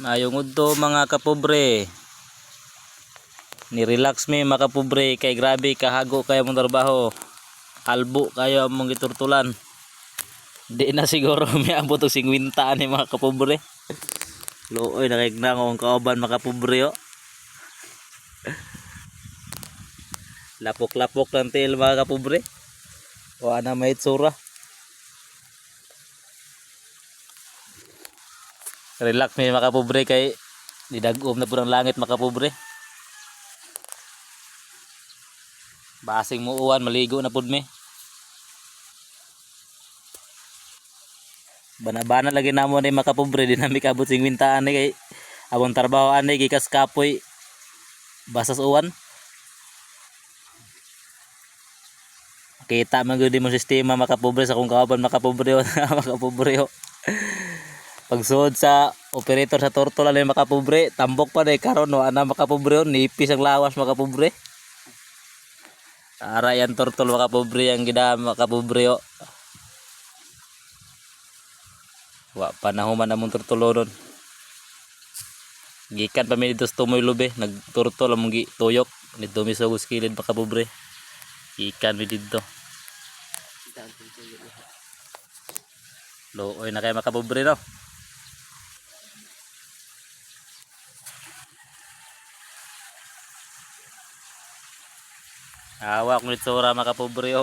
Mayong udto mga kapobre. Ni-relax mi mga kapobre kay grabe kahago kayo mong trabaho. Kalbo kayo mong giturtulan. Di na siguro may abot og 50 ni mga kapobre. Looy nakigna ko ang kauban mga kapobre oh. Lapok-lapok lang tail mga kapobre. O ana may itsura. Relax mi mga kapobre kay didagom na pud ang langit mga kapobre. Basing mo uwan maligo na pud mi. Bana-bana lagi namo ni mga kapobre di nami kabot 50 ani kay abong trabaho ani gikas kapoy basas uwan. Kita man gyud mo sistema mga kapobre sa kung kauban mga kapobre mga kapobre. Pagsuod sa operator sa tortola ni mga kapobre, tambok pa day karon no ana mga kapobre nipis ang lawas mga kapobre. Ara yan tortol mga kapobre ang gida mga kapobre. Wa panahuman namong tortolonon. Gikan pa mi dito sa Tumoy Lube, nagturtol among gituyok dito mi sa Guskilid mga kapobre. Gikan mi dito. Looy na kay mga kapobre no. Hawak mo itsura mga kapobre